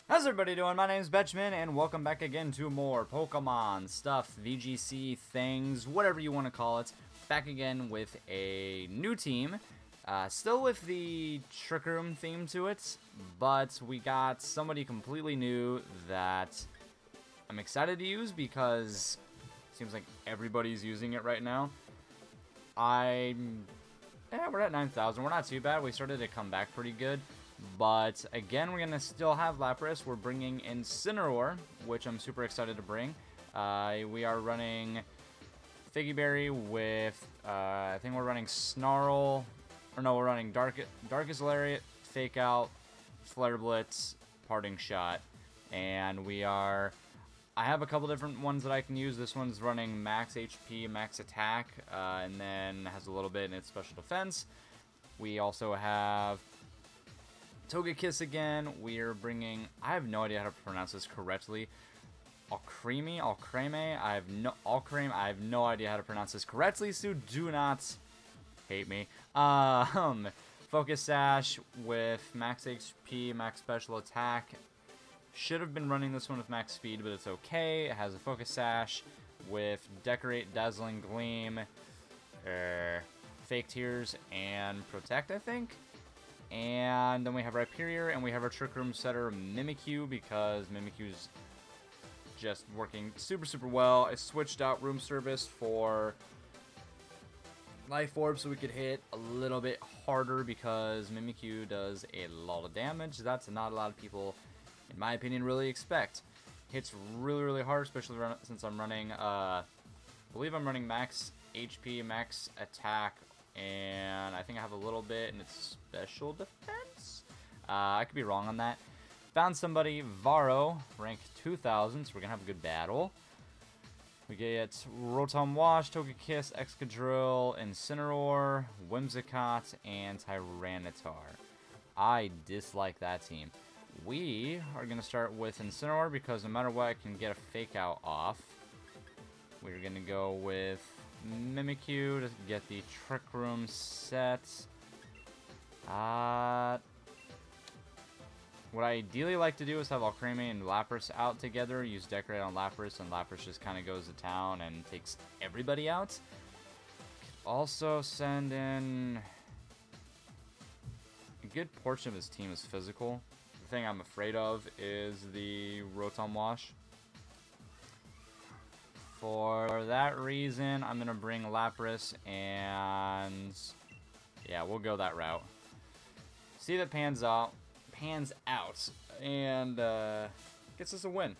How's everybody doing? My name is Betchman, and welcome back again to more Pokemon stuff, VGC things, whatever you want to call it. Back again with a new team, still with the Trick Room theme to it, but we got somebody completely new that I'm excited to use because it seems like everybody's using it right now. Yeah, we're at 9,000. We're not too bad. We started to come back pretty good. But again, we're going to still have Lapras. We're bringing Incineroar, which I'm super excited to bring. We are running Figy with, I think we're running Snarl. Or no, we're running Darkest Lariat, Fake Out, Flare Blitz, Parting Shot. And I have a couple different ones that I can use. This one's running max HP, max attack, and then has a little bit in its special defense. We also have Togekiss again. We're bringing, I have no idea how to pronounce this correctly. Alcremie. I have no idea how to pronounce this correctly, so do not hate me. Focus Sash with max HP, max special attack. Should have been running this one with max speed, but it's okay. It has a Focus Sash with Decorate, Dazzling Gleam, Fake Tears, and Protect, I think. And then we have Rhyperior, and we have our Trick Room setter Mimikyu, because Mimikyu's just working super well. I switched out Room Service for Life Orb so we could hit a little bit harder, because Mimikyu does a lot of damage. That's not a lot of people, in my opinion, really expect. Hits really hard, especially since I'm running, I believe I'm running max HP, max attack, and I think I have a little bit in its special defense. I could be wrong on that. Found somebody, Varo, rank 2,000, so we're going to have a good battle. We get Rotom Wash, Togekiss, Excadrill, Incineroar, Whimsicott, and Tyranitar. I dislike that team. We are going to start with Incineroar because no matter what, I can get a Fake Out off. We're going to go with Mimikyu to get the Trick Room set. What I ideally like to do is have Alcremie and Lapras out together, use Decorate on Lapras, and Lapras just kind of goes to town and takes everybody out. Also send in a good portion of his team is physical. The thing I'm afraid of is the Rotom Wash. For that reason, I'm going to bring Lapras, and yeah, we'll go that route. See that pans out, and gets us a win.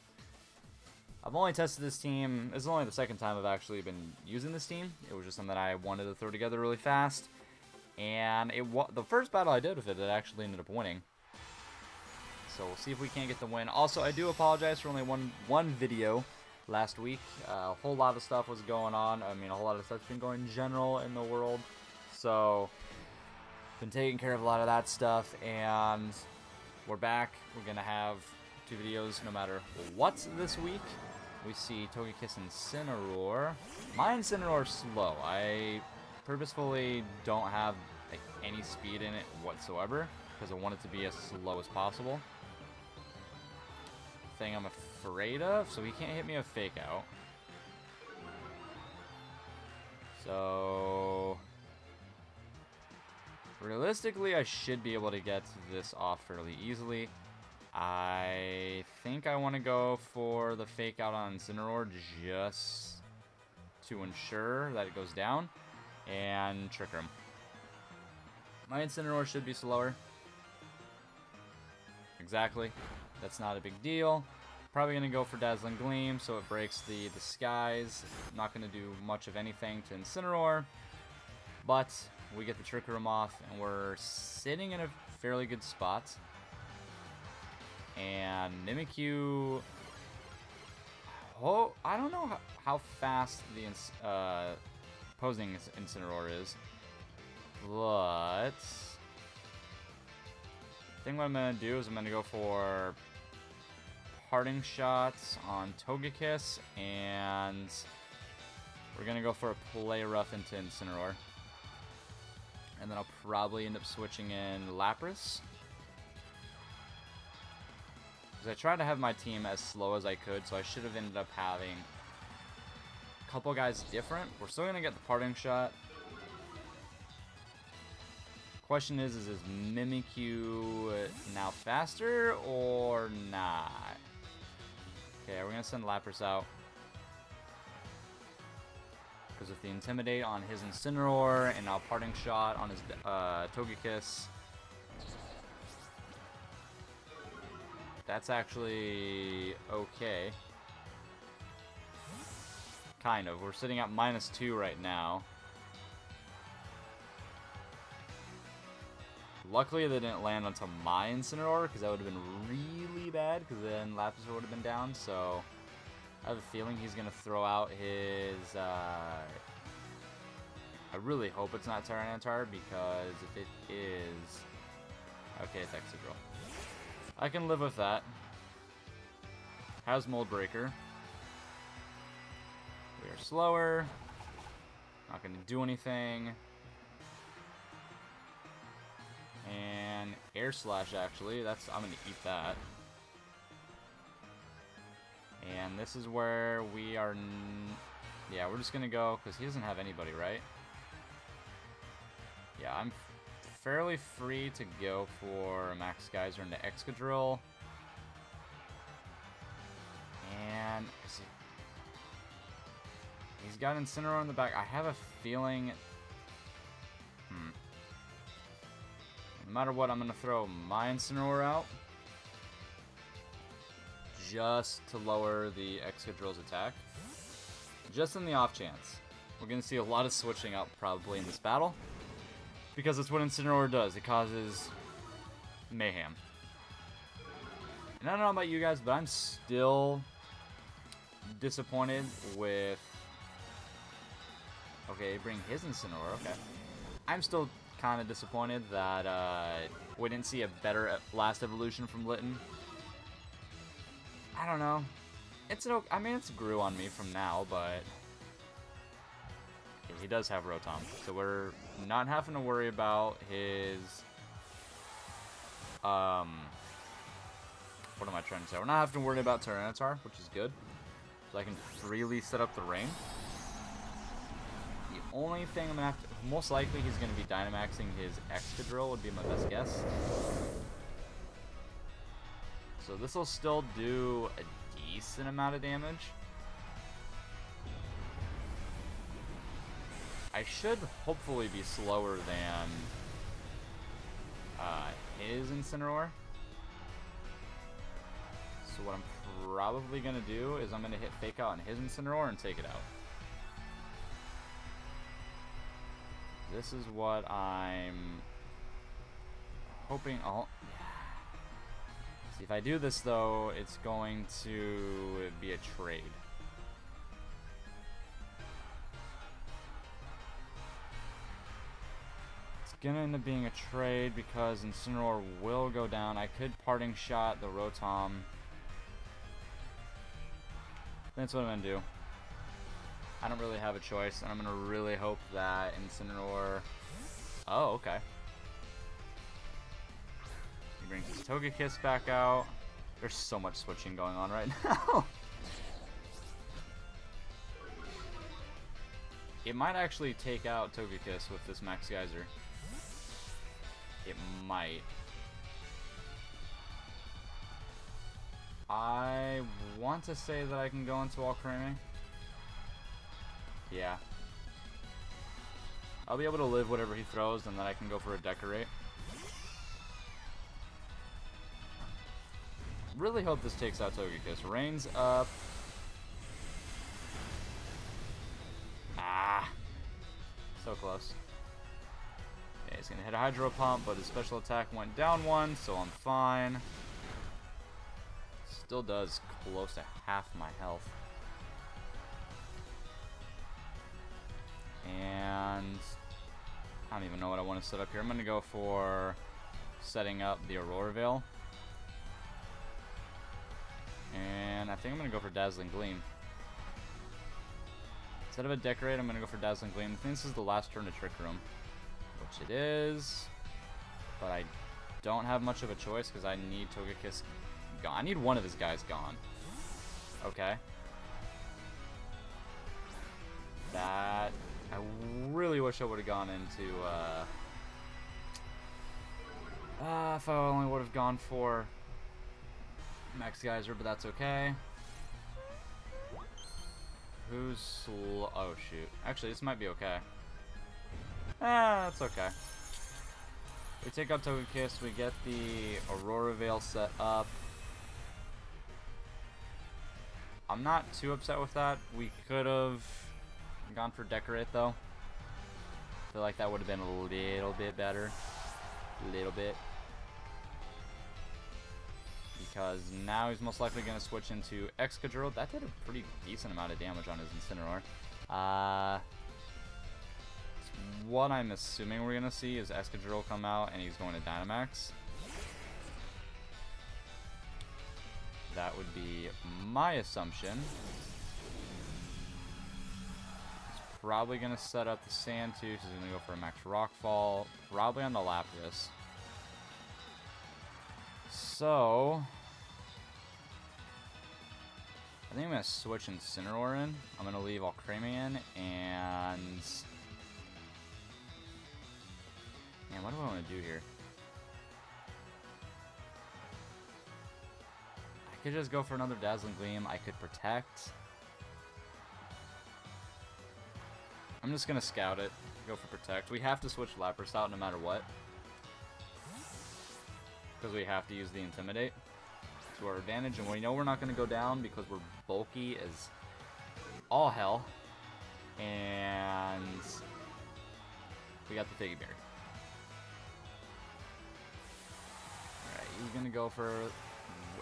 I've only tested this team. This is only the second time I've actually been using this team. It was just something that I wanted to throw together really fast, and the first battle I did with it actually ended up winning. So we'll see if we can't get the win. Also, I do apologize for only one video last week. A whole lot of stuff was going on. I mean, a whole lot of stuff's been going in general in the world. So, been taking care of a lot of that stuff, and we're back. We're going to have 2 videos no matter what this week. We see Togekiss and Incineroar. My Incineroar's slow. I purposefully don't have like any speed in it whatsoever, because I want it to be as slow as possible. Thing I'm afraid of, so he can't hit me with Fake Out. So realistically, I should be able to get this off fairly easily. I think I want to go for the Fake Out on Incineroar just to ensure that it goes down, and Trick Room. My Incineroar should be slower. Exactly. That's not a big deal. Probably going to go for Dazzling Gleam so it breaks the skies. Not going to do much of anything to Incineroar. But we get the Trick Room off, and we're sitting in a fairly good spot. And Mimikyu... Oh, I don't know how fast the opposing Incineroar is. But I think what I'm going to do is I'm going to go for Parting Shots on Togekiss, and we're going to go for a Play Rough into Incineroar. And then I'll probably end up switching in Lapras. Because I tried to have my team as slow as I could, so I should have ended up having a couple guys different. We're still going to get the parting shot. Question is his Mimikyu now faster or not? Okay, we're going to send Lapras out. Because with the Intimidate on his Incineroar and now parting shot on his Togekiss. That's actually okay. Kind of. We're sitting at -2 right now. Luckily, they didn't land onto my Incineroar, because that would have been really bad, because then Lapras would have been down, so I have a feeling he's going to throw out his, I really hope it's not Tyranitar, because if it is, okay, it's Excadrill. I can live with that. Has Mold Breaker. We are slower. Not going to do anything. And Air Slash, actually. I'm going to eat that. And this is where we are... yeah, we're just going to go, because he doesn't have anybody, right? Yeah, I'm fairly free to go for a Max Geyser into Excadrill. And... he's got Incineroar in the back. I have a feeling... no matter what, I'm going to throw my Incineroar out. Just to lower the Excadrill's attack. Just in the off chance. We're going to see a lot of switching up probably in this battle. Because that's what Incineroar does. It causes mayhem. And I don't know about you guys, but I'm still disappointed with... okay, bring his Incineroar, okay. I'm still kind of disappointed that we didn't see a better last evolution from Litten. I don't know. I mean, it's grew on me from now, but okay, he does have Rotom, so we're not having to worry about his what am I trying to say? We're not having to worry about Tyranitar, which is good. So I can freely set up the rain. The only thing I'm gonna have to, most likely he's gonna be Dynamaxing his Excadrill would be my best guess. So this will still do a decent amount of damage. I should hopefully be slower than his Incineroar. So what I'm probably gonna do is I'm gonna hit Fake Out on his Incineroar and take it out. This is what I'm hoping. Oh, yeah. See, if I do this though, it's going to be a trade. It's gonna end up being a trade because Incineroar will go down. I could Parting Shot the Rotom. That's what I'm gonna do. I don't really have a choice, and I'm gonna really hope that Incineroar... oh, okay. He brings his Togekiss back out. There's so much switching going on right now. It might actually take out Togekiss with this Max Geyser. It might. I want to say that I can go into Alcremie. Yeah. I'll be able to live whatever he throws, and then I can go for a Decorate. Really hope this takes out Togekiss. Rain's up. Ah. So close. Yeah, he's going to hit a Hydro Pump, but his special attack went down 1, so I'm fine. Still does close to half my health. And I don't even know what I want to set up here. I'm going to go for setting up the Aurora Veil. And I think I'm going to go for Dazzling Gleam. Instead of a Decorate, I'm going to go for Dazzling Gleam. I think this is the last turn to Trick Room, which it is. But I don't have much of a choice because I need Togekiss gone. I need one of his guys gone. Okay. That... I really wish I would have gone into, if I only would have gone for Max Geyser, but that's okay. Who's slow? Oh, shoot. Actually, this might be okay. That's okay. We take out Togekiss, we get the Aurora Veil set up. I'm not too upset with that. We could have gone for Decorate, though. I feel like that would have been a little bit better. A little bit. Because now he's most likely going to switch into Excadrill. That did a pretty decent amount of damage on his Incineroar. What I'm assuming we're going to see is Excadrill come out and he's going to Dynamax. That would be my assumption. He's probably going to set up the Sand too, so he's going to go for a Max Rockfall, probably on the Lapras. So, I think I'm going to switch Incineroar in. I'm going to leave Alcremie in, and... Man, what do I want to do here? I could just go for another Dazzling Gleam. I could Protect. I'm just going to scout it. Go for Protect. We have to switch Lapras out no matter what. Because we have to use the Intimidate to our advantage. And we know we're not going to go down because we're bulky as all hell. And we got the Figy Berry. Alright, he's going to go for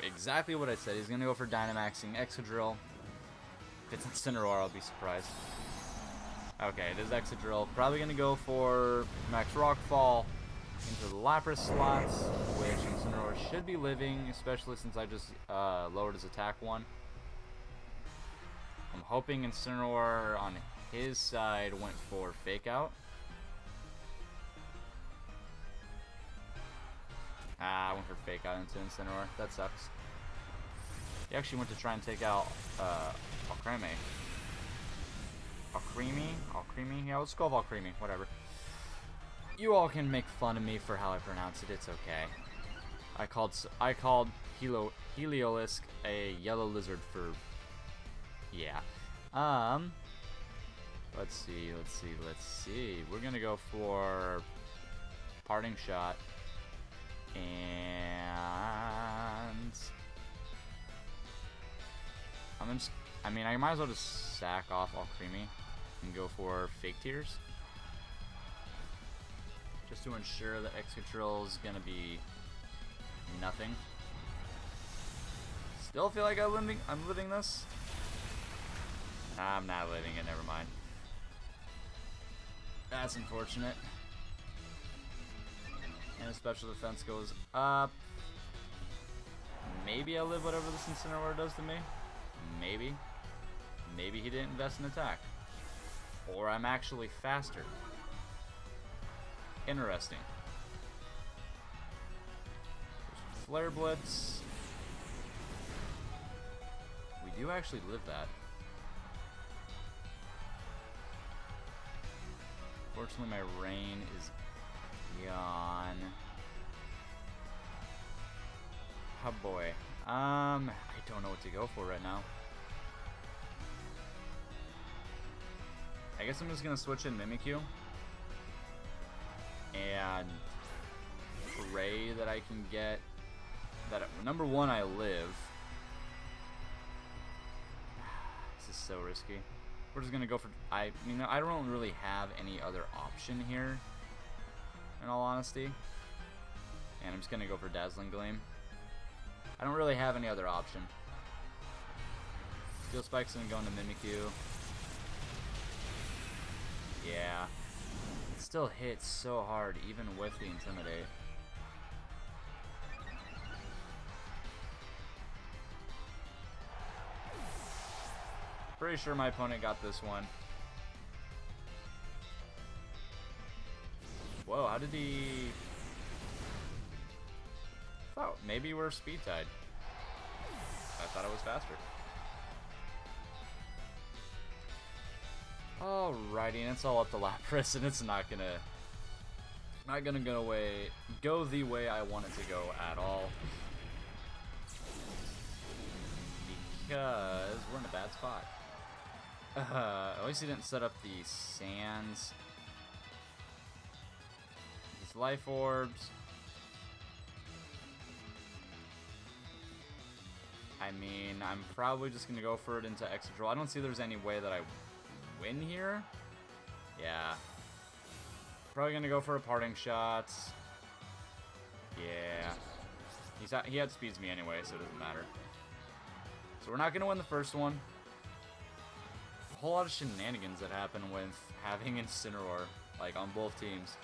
exactly what I said. He's going to go for Dynamaxing Excadrill. If it's Incineroar, I'll be surprised. Okay, it is Excadrill. Probably going to go for Max Rockfall into the Lapras slots, which Incineroar should be living, especially since I just lowered his attack 1. I'm hoping Incineroar on his side went for Fake Out. I went for Fake Out into Incineroar. That sucks. He actually went to try and take out Alcremie. Alcremie? Yeah, let's go with Alcremie. Whatever. You all can make fun of me for how I pronounce it. It's okay. I called Heliolisk a yellow lizard for... Yeah. Let's see. We're gonna go for Parting Shot. And... I mean, I might as well just sack off Alcremie and go for Fake Tears. Just to ensure that Excadrill is going to be nothing. Still feel like I'm living this. I'm not living it, never mind. That's unfortunate. And his special defense goes up. Maybe I live whatever this Incineroar does to me. Maybe. Maybe he didn't invest in attack. Or I'm actually faster. Interesting. Flare Blitz. We do actually live that. Fortunately, my rain is gone. Oh boy. I don't know what to go for right now. I guess I'm just gonna switch in Mimikyu and pray that I can get that. Number one, I live. This is so risky. We're just gonna go for. I mean, I don't really have any other option here, in all honesty. And I'm just gonna go for Dazzling Gleam. I don't really have any other option. Steel Spike's gonna go into Mimikyu. Yeah. It still hits so hard, even with the Intimidate. Pretty sure my opponent got this one. Whoa, how did he... Oh, maybe we're speed tied. thought I was faster. Alrighty, and it's all up to Lapras, and it's not gonna go the way I want it to go at all. Because we're in a bad spot. At least he didn't set up the sands. These life orbs. I mean, I'm probably just going to go for it into Excadrill. I don't see there's any way that I win here. Yeah. Probably going to go for a parting shot. Yeah. He outspeeds me anyway, so it doesn't matter. So we're not going to win the first one. A whole lot of shenanigans that happen with having Incineroar, like, on both teams.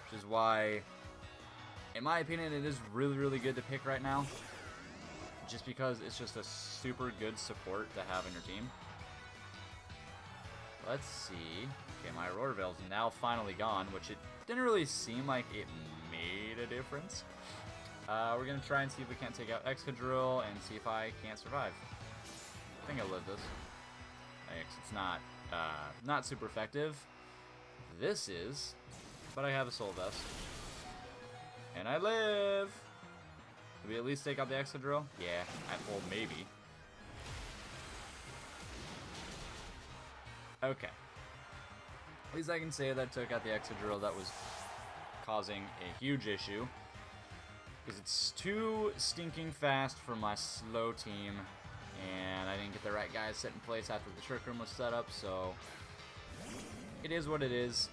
Which is why, in my opinion, it is really, really good to pick right now. Just because it's just a super good support to have in your team. Let's see. Okay, my Aurora Veil's now finally gone, which it didn't really seem like it made a difference. We're going to try and see if we can't take out Excadrill and see if I can't survive. I think I live this. It's not super effective. This is, but I have a Soul Vest. And I live! Did we at least take out the Excadrill? Yeah, well, maybe. Okay. At least I can say that I took out the Excadrill that was causing a huge issue. Because it's too stinking fast for my slow team. And I didn't get the right guys set in place after the Trick Room was set up, so it is what it is.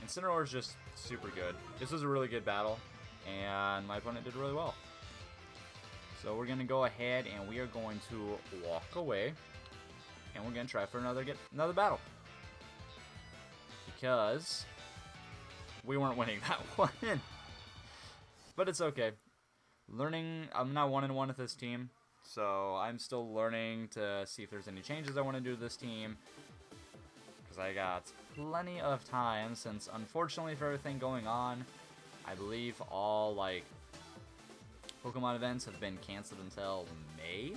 Incineroar is just super good. This was a really good battle, and my opponent did really well. So we're going to go ahead and we are going to walk away. And we're going to try for another battle. Because we weren't winning that one. But it's okay. I'm not 1-1 with this team. So I'm still learning to see if there's any changes I want to do to this team. Because I got plenty of time since, unfortunately, for everything going on, I believe all, like, Pokemon events have been canceled until May.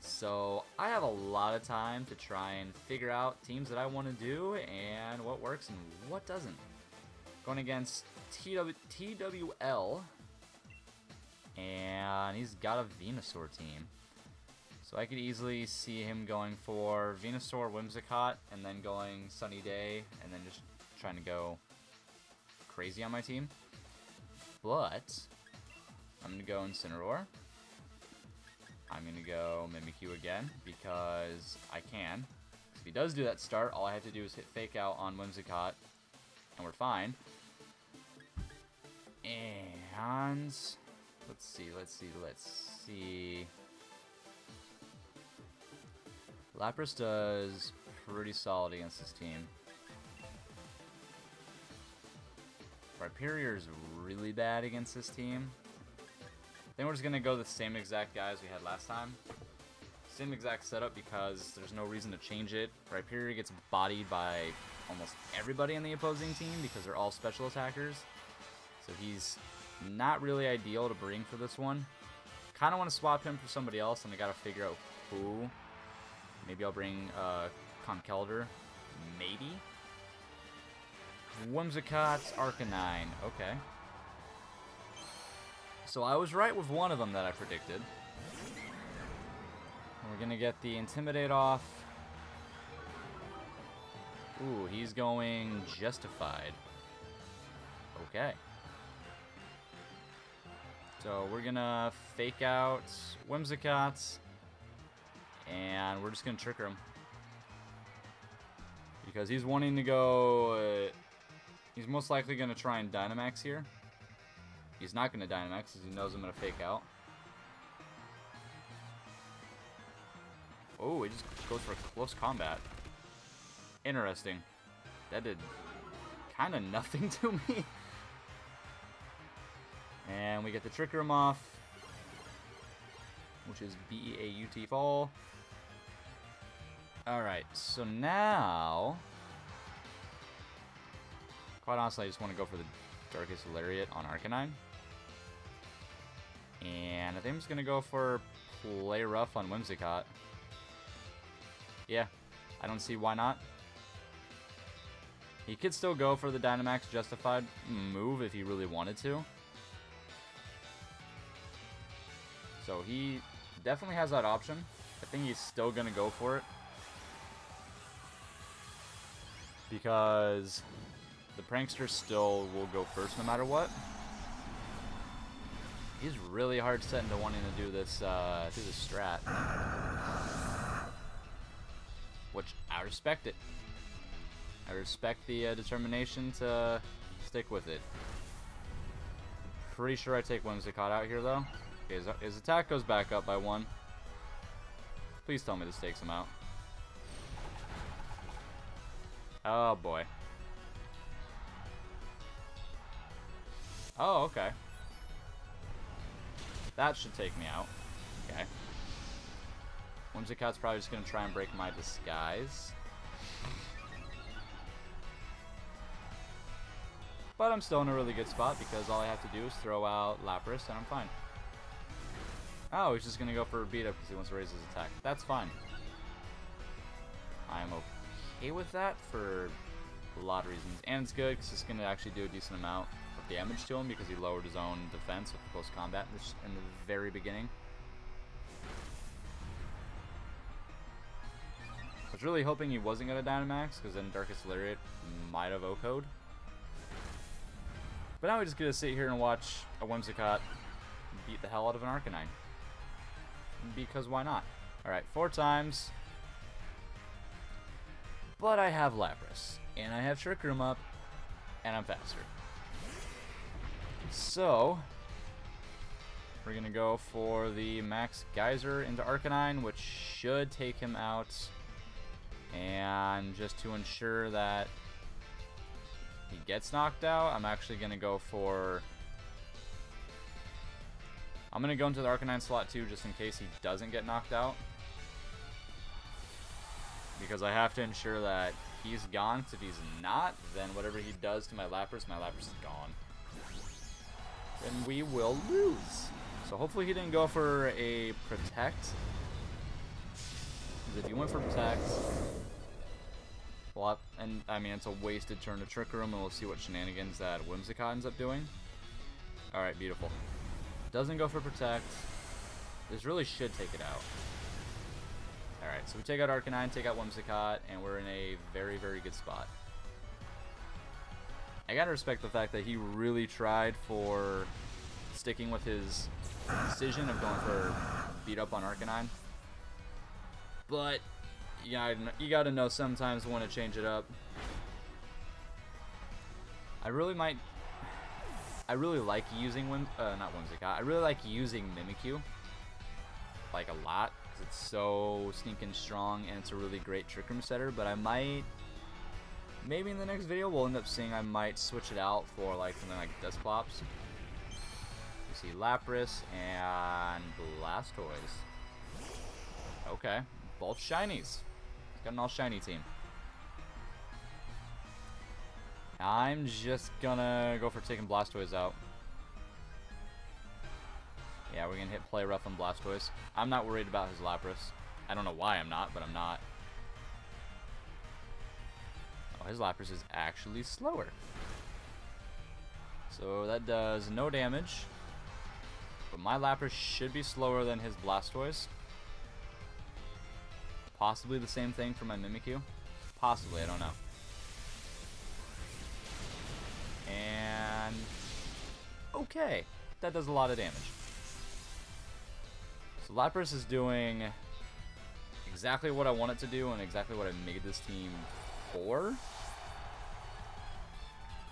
So I have a lot of time to try and figure out teams that I want to do and what works and what doesn't. Going against TWL, and he's got a Venusaur team. So I could easily see him going for Venusaur, Whimsicott, and then going Sunny Day, and then just trying to go crazy on my team. But I'm going to go Incineroar. I'm going to go Mimikyu again, because I can. If he does do that start, all I have to do is hit Fake Out on Whimsicott, and we're fine. And let's see. Lapras does pretty solid against this team. Rhyperior is really bad against this team. I think we're just going to go the same exact guys we had last time. Same exact setup because there's no reason to change it. Rhyperior gets bodied by almost everybody on the opposing team because they're all special attackers. So he's not really ideal to bring for this one. Kind of want to swap him for somebody else, and I got to figure out who. Maybe I'll bring Conkeldurr. Maybe. Whimsicott's Arcanine. Okay. So I was right with one of them that I predicted. We're going to get the Intimidate off. Ooh, he's going Justified. Okay. So we're going to Fake Out Whimsicott. And we're just going to trigger him. Because he's wanting to go... he's most likely going to try and Dynamax here. He's not going to Dynamax because he knows I'm going to Fake Out. Oh, he just goes for close combat. Interesting. That did kind of nothing to me. And we get the Trick Room off, which is B-E-A-U-T Fall. Alright, so now... quite honestly, I just want to go for the Darkest Lariat on Arcanine. And I think I'm just going to go for play rough on Whimsicott. Yeah, I don't see why not. He could still go for the Dynamax justified move if he really wanted to. So he definitely has that option. I think he's still going to go for it. Because the Prankster still will go first no matter what. He's really hard set into wanting to do this strat. Which, I respect it. I respect the determination to stick with it. Pretty sure I take Whimsicott out here, though. Okay, his attack goes back up by 1. Please tell me this takes him out. Oh, boy. Oh, okay. That should take me out. Okay. Whimsicott's probably just going to try and break my disguise. But I'm still in a really good spot because all I have to do is throw out Lapras and I'm fine. Oh, he's just going to go for a beat up because he wants to raise his attack. That's fine. I'm okay with that for a lot of reasons. And it's good because it's going to actually do a decent amount of damage to him because he lowered his own defense with close combat in the very beginning. I was really hoping he wasn't going to Dynamax because then Darkest Lariat might have OHKO'd. But now we're just going to sit here and watch a Whimsicott beat the hell out of an Arcanine. Because why not? Alright, 4 times. But I have Lapras. And I have Trick Room up. And I'm faster. So, we're going to go for the Max Geyser into Arcanine, which should take him out. And just to ensure that he gets knocked out, I'm actually going to go for... I'm going to go into the Arcanine slot too, just in case he doesn't get knocked out. Because I have to ensure that he's gone, because if he's not, then whatever he does to my Lapras is gone. Then we will lose. So hopefully he didn't go for a Protect. Because if he went for Protect... Well, and I mean, it's a wasted turn to Trick Room, and we'll see what shenanigans that Whimsicott ends up doing. Alright, beautiful. Doesn't go for Protect. This really should take it out. Alright, so we take out Arcanine, take out Whimsicott, and we're in a very, very good spot. I gotta respect the fact that he really tried for sticking with his decision of going for beat up on Arcanine. But you gotta know sometimes when to change it up. I really like using not Whimsicott. I really like using Mimikyu, like a lot, because it's so sneaking strong and it's a really great Trick Room setter. But I might, maybe in the next video, we'll end up seeing I might switch it out for like something like Dusclops. You see Lapras and Blastoise. Okay, both shinies. Got an all shiny team. I'm just gonna go for taking Blastoise out. Yeah, we're gonna hit play rough on Blastoise. I'm not worried about his Lapras. I don't know why I'm not, but I'm not. Oh, his Lapras is actually slower. So that does no damage. But my Lapras should be slower than his Blastoise. Possibly the same thing for my Mimikyu. Possibly, I don't know. And... okay, that does a lot of damage. So Lapras is doing exactly what I want it to do and exactly what I made this team for.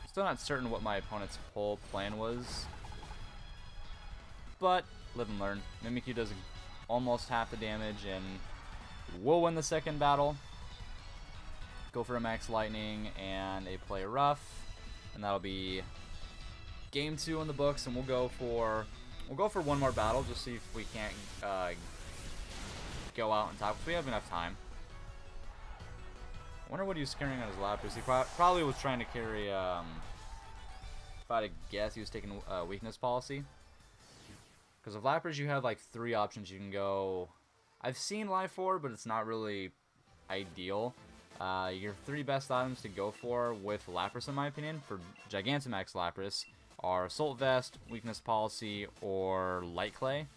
Still not certain what my opponent's whole plan was. But, live and learn. Mimikyu does almost half the damage and we'll win the second battle. Go for a Max Lightning and a play rough. And that'll be game 2 in the books, and we'll go for one more battle, just see if we can't go out on top, because we have enough time. I wonder what he was carrying on his Lapras. He probably was trying to carry, if I had to guess, he was taking weakness policy. Because with Lapras, you have like 3 options. You can go... I've seen Life 4, but it's not really ideal. Your 3 best items to go for with Lapras, in my opinion, for Gigantamax Lapras, are Assault Vest, Weakness Policy, or Light Clay.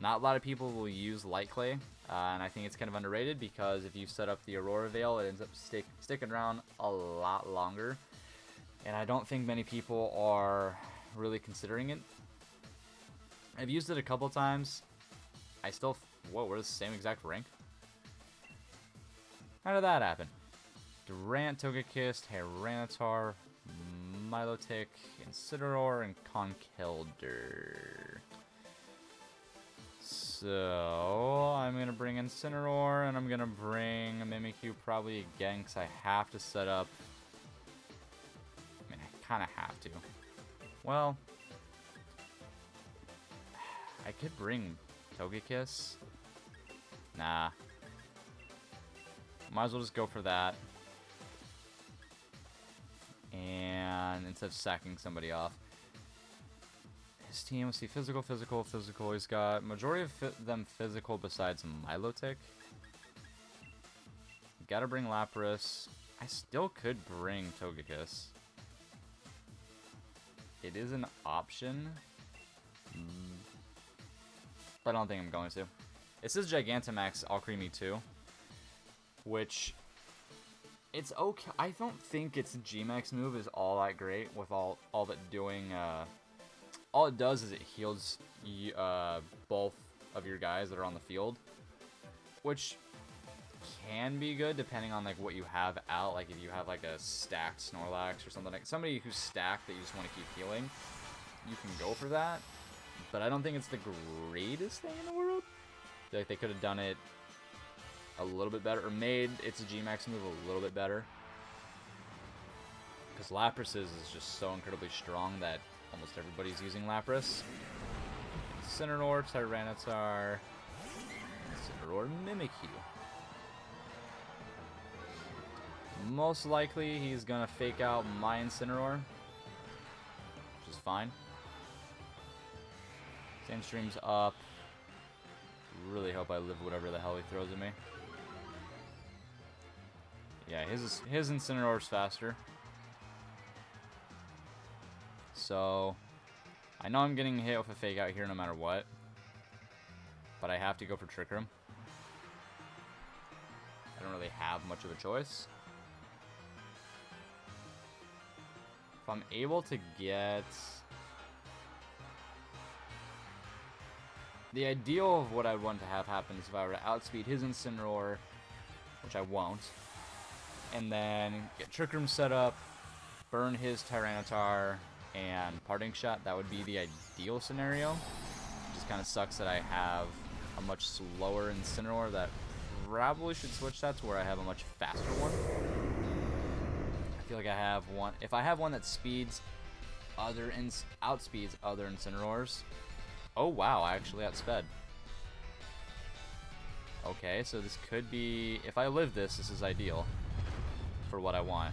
Not a lot of people will use Light Clay, and I think it's kind of underrated because if you set up the Aurora Veil, it ends up sticking around a lot longer. And I don't think many people are really considering it. I've used it a couple times. I still... Whoa, we're the same exact rank? How did that happen? Durant, Togekiss, Tyranitar, Milotic, Incineroar, and Conkeldurr. So, I'm going to bring Incineroar, and I'm going to bring Mimikyu probably again, because I have to set up... I mean, I kind of have to. Well... I could bring Togekiss. Nah. Might as well just go for that. And instead of sacking somebody off. His team, let's see, physical, physical, physical. He's got majority of them physical besides Milotic. Gotta bring Lapras. I still could bring Togekiss. It is an option. But I don't think I'm going to. It says Gigantamax Alcremie 2. Which... It's okay. I don't think its Gmax move is all that great with all that doing... all it does is it heals both of your guys that are on the field. Which can be good depending on like what you have out. Like if you have like a stacked Snorlax or something. Like somebody who's stacked that you just want to keep healing. You can go for that. But I don't think it's the greatest thing in the world. I feel like they could have done it a little bit better. Or made its Gmax move a little bit better. Because Lapras's is just so incredibly strong that almost everybody's using Lapras. Incineroar, Tyranitar, Incineroar, Mimikyu. Most likely he's going to fake out my Incineroar. Which is fine. Sandstream's up. Really hope I live whatever the hell he throws at me. Yeah, his Incineroar's faster. So, I know I'm getting hit with a fake out here no matter what. But I have to go for Trick Room. I don't really have much of a choice. If I'm able to get... The ideal of what I want to have happen is if I were to outspeed his Incineroar, which I won't, and then get Trick Room set up, burn his Tyranitar, and Parting Shot, that would be the ideal scenario. It just kind of sucks that I have a much slower Incineroar that probably should switch that to where I have a much faster one. I feel like I have one. If I have one that outspeeds other Incineroars. Oh wow, I actually outsped. Okay, so this could be... If I live this is ideal for what I want.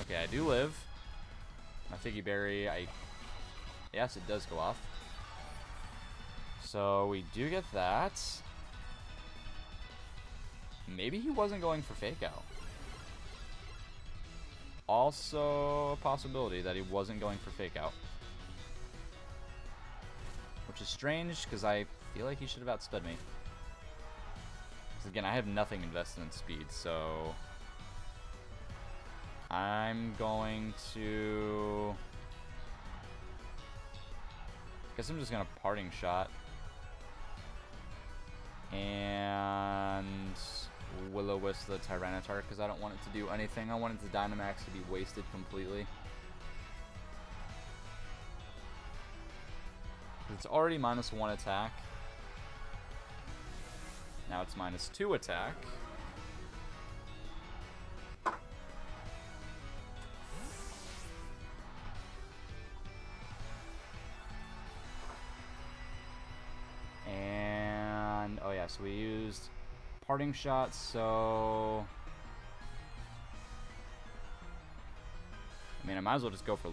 Okay, I do live. My Figy Berry, yes, it does go off. So we do get that. Maybe he wasn't going for Fake Out. Also a possibility that he wasn't going for Fake Out. Which is strange, because I feel like he should have outsped me. Because again, I have nothing invested in speed, so... I'm going to... Guess I'm just going to Parting Shot. And... Will-O-Wisp the Tyranitar, because I don't want it to do anything. I want its Dynamax to be wasted completely. It's already -1 attack. Now it's -2 attack. And, oh yeah, so we used Parting Shot, so... I mean, I might as well just go for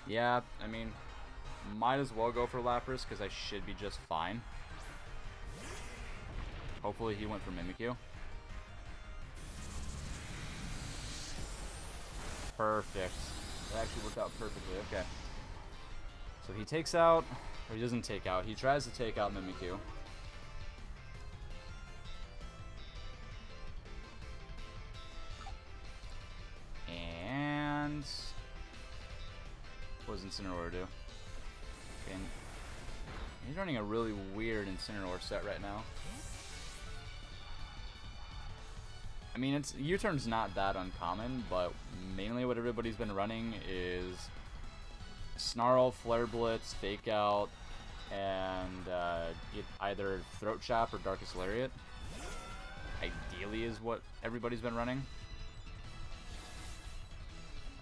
Yeah, I mean, might as well go for Lapras because I should be just fine. Hopefully he went for Mimikyu. Perfect. That actually worked out perfectly. Okay. So he takes out, or he doesn't take out. He tries to take out Mimikyu. And what does Incineroar do? Okay. He's running a really weird Incineroar set right now. I mean, it's U-turn's not that uncommon, but mainly what everybody's been running is Snarl, Flare Blitz, Fake Out, and either Throat Chop or Darkest Lariat. Ideally is what everybody's been running.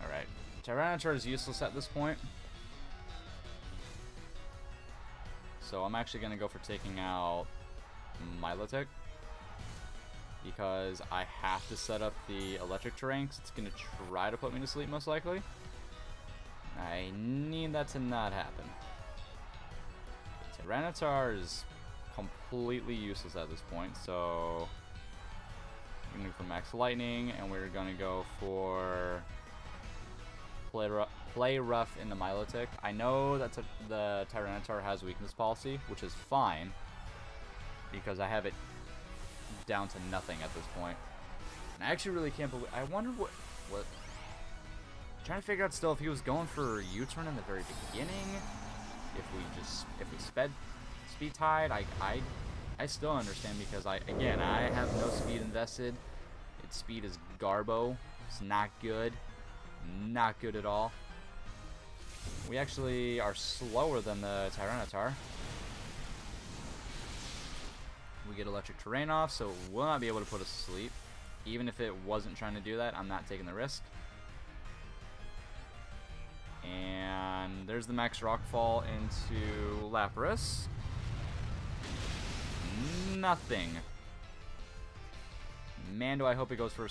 Alright, Tyranitar is useless at this point. So I'm actually going to go for taking out Milotic, because I have to set up the electric terrain, because it's going to try to put me to sleep most likely. I need that to not happen. Tyranitar is completely useless at this point, so we're going to go for Max Lightning, and we're going to go for Play Rough into Milotic. I know that the Tyranitar has weakness policy, which is fine, because I have it down to nothing at this point. And I actually really can't believe. I wonder what. I'm trying to figure out still if he was going for U-turn in the very beginning. If we speed tied, I still understand, because I have no speed invested. Its speed is garbo. It's not good. Not good at all. We actually are slower than the Tyranitar. We get electric terrain off, so we'll not be able to put us to sleep. Even if it wasn't trying to do that, I'm not taking the risk. And there's the Max Rockfall into Lapras. Nothing. Man, do I hope it goes for...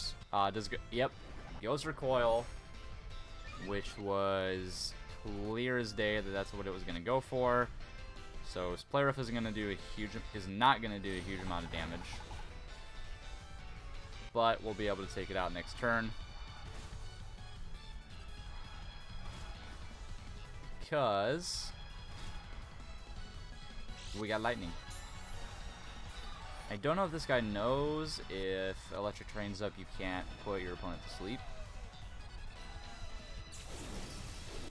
Yep. Goes for Coil, which was clear as day that that's what it was going to go for. So his Play Rough is not going to do a huge amount of damage, but we'll be able to take it out next turn, because we got Lightning. I don't know if this guy knows if Electric Terrain's up, you can't put your opponent to sleep.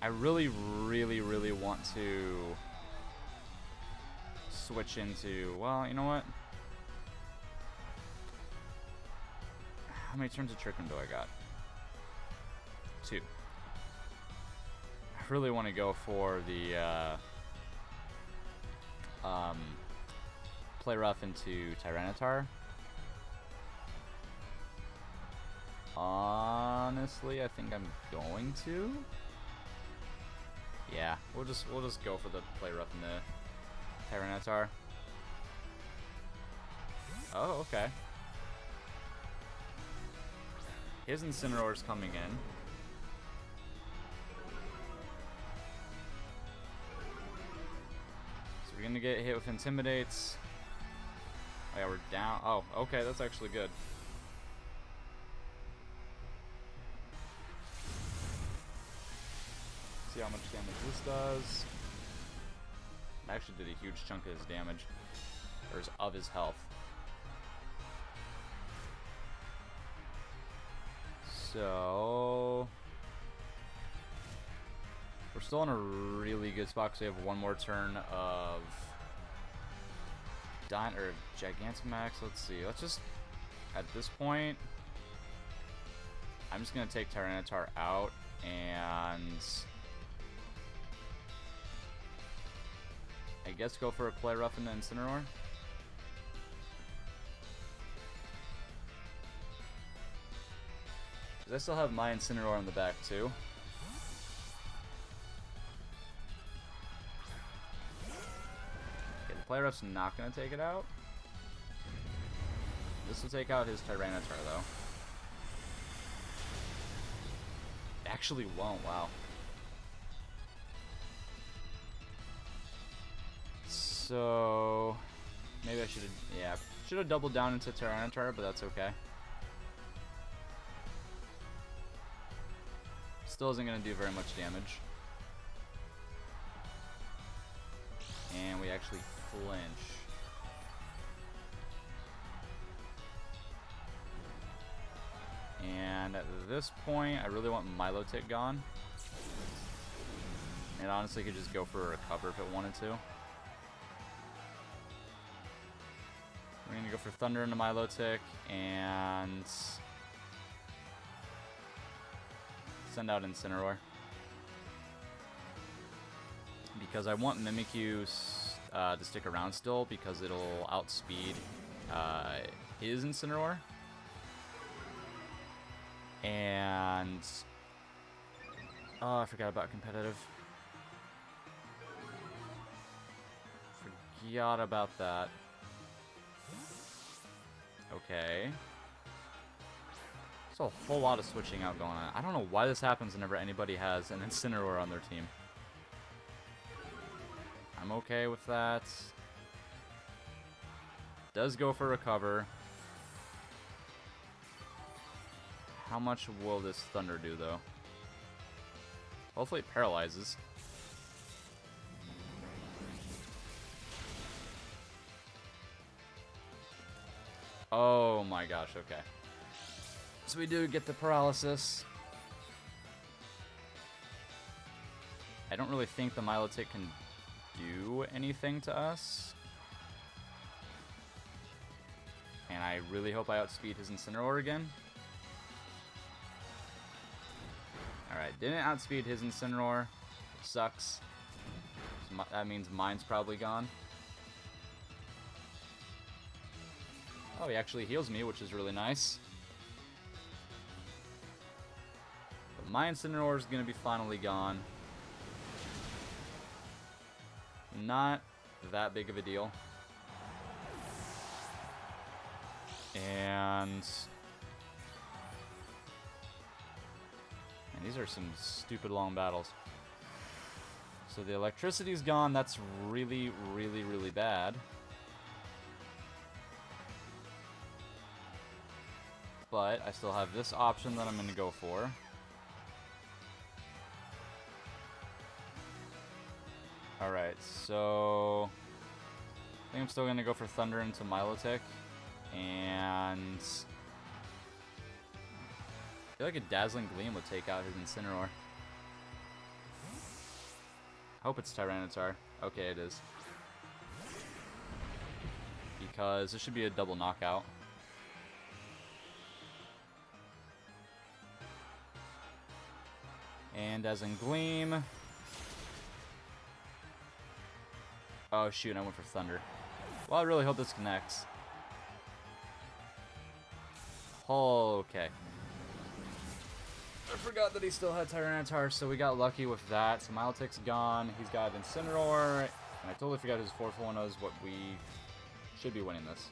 I really, really, really want to switch into, well, you know what? How many turns of Trick Room do I got? 2. I really want to go for the Play Rough into Tyranitar. Honestly, I think I'm going to. Yeah, we'll just go for the Play Rough in the Tyranitar. Oh, okay. His Incineroar's coming in. So we're gonna get hit with Intimidates. Oh yeah, we're down. Oh, okay, that's actually good. See how much damage this does. It actually did a huge chunk of his damage, or of his health. So we're still in a really good spot because we have one more turn of Gigantamax. Let's see. Let's just, at this point, I'm just gonna take Tyranitar out and I guess go for a Play Rough into Incineroar. Because I still have my Incineroar in the back too. Okay, the Play Rough's not going to take it out. This will take out his Tyranitar though. Actually won't, wow. so maybe I should have, yeah, should have doubled down into Tyranitar, but that's okay. Still isn't going to do very much damage. And we actually flinch. And at this point, I really want Milotic gone. It honestly could just go for a recover if it wanted to. We're going to go for Thunder into Milotic and send out Incineroar. Because I want Mimikyu to stick around still because it'll outspeed his Incineroar. And oh, I forgot about competitive. Forgot about that. Okay. There's a whole lot of switching out going on. I don't know why this happens whenever anybody has an Incineroar on their team. I'm okay with that. Does go for recover. How much will this Thunder do, though? Hopefully it paralyzes. Oh my gosh, okay. So we do get the paralysis. I don't really think the Milotic can do anything to us. And I really hope I outspeed his Incineroar again. Alright, didn't outspeed his Incineroar, which sucks. So that means mine's probably gone. Oh, he actually heals me, which is really nice. But my Incineroar is going to be finally gone. Not that big of a deal. And these are some stupid long battles. So the electricity's gone. That's really, really, really bad. But I still have this option that I'm going to go for. Alright, so I think I'm still going to go for Thunder into Milotic. And I feel like a Dazzling Gleam would take out his Incineroar. I hope it's Tyranitar. Okay, it is. Because this should be a double knockout. And Dazzling Gleam. Oh shoot, I went for Thunder. Well, I really hope this connects. Okay. I forgot that he still had Tyranitar, so we got lucky with that. So Milotic's gone. He's got Incineroar. And I totally forgot his fourth one was what we should be winning this.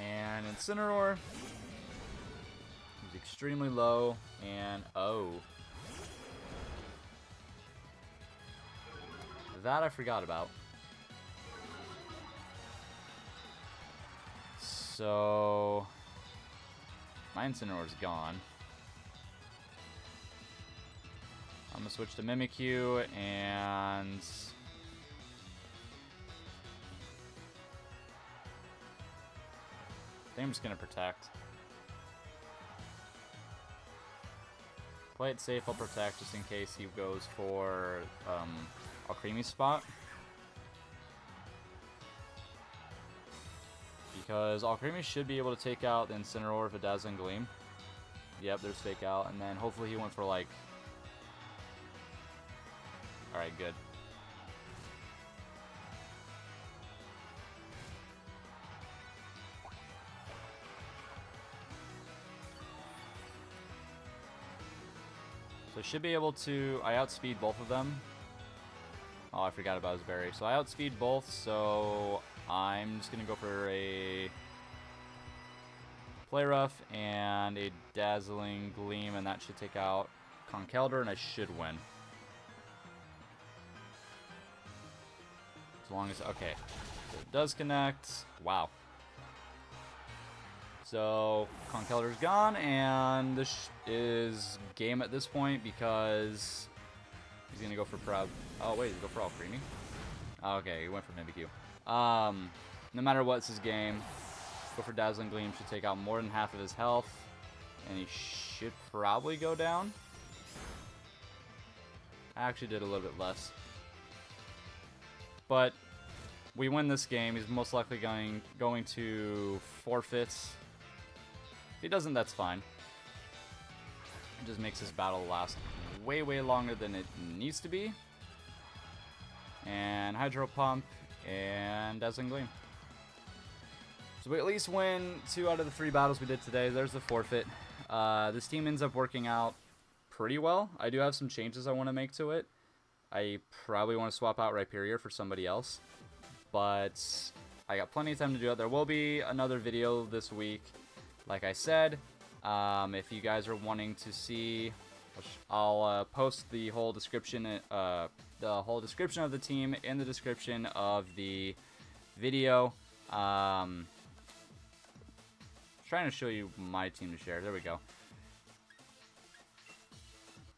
And Incineroar is extremely low. And oh. That I forgot about. So my Incineroar's gone. I'm gonna switch to Mimikyu and I think I'm just gonna protect. Play it safe, I'll protect just in case he goes for Alcremie spot. Because Alcremie should be able to take out the Incineroar with a Dazzling Gleam. Yep, there's Fake Out. And then hopefully he went for like... Alright, good. So should be able to... I outspeed both of them. Oh, I forgot about his berry. So I outspeed both, so I'm just going to go for a Play Rough and a Dazzling Gleam, and that should take out Conkeldurr, and I should win. As long as, okay. So it does connect. Wow. So Conkeldurr's gone, and this is game at this point because he's gonna go for Proud. Oh wait, he's go for Alcremie. Okay, he went for Mimikyu. No matter what, it's his game. Go for Dazzling Gleam, should take out more than half of his health, and he should probably go down. I actually did a little bit less, but we win this game. He's most likely going to forfeit. If he doesn't, that's fine. It just makes this battle last way, way longer than it needs to be. And Hydro Pump and Dazzling Gleam. So we at least win 2 out of the 3 battles we did today. There's the forfeit. This team ends up working out pretty well. I do have some changes I want to make to it. I probably want to swap out Rhyperior for somebody else, but I got plenty of time to do it. There will be another video this week. Like I said, if you guys are wanting to see, I'll post the whole description of the team in the description of the video. Trying to show you my team to share. There we go.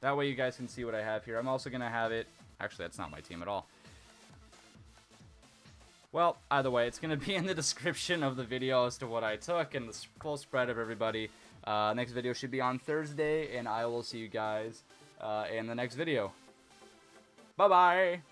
That way you guys can see what I have here. I'm also going to have it. Actually, that's not my team at all. Well, either way, it's going to be in the description of the video as to what I took and the full spread of everybody. Next video should be on Thursday, and I will see you guys in the next video. Bye-bye!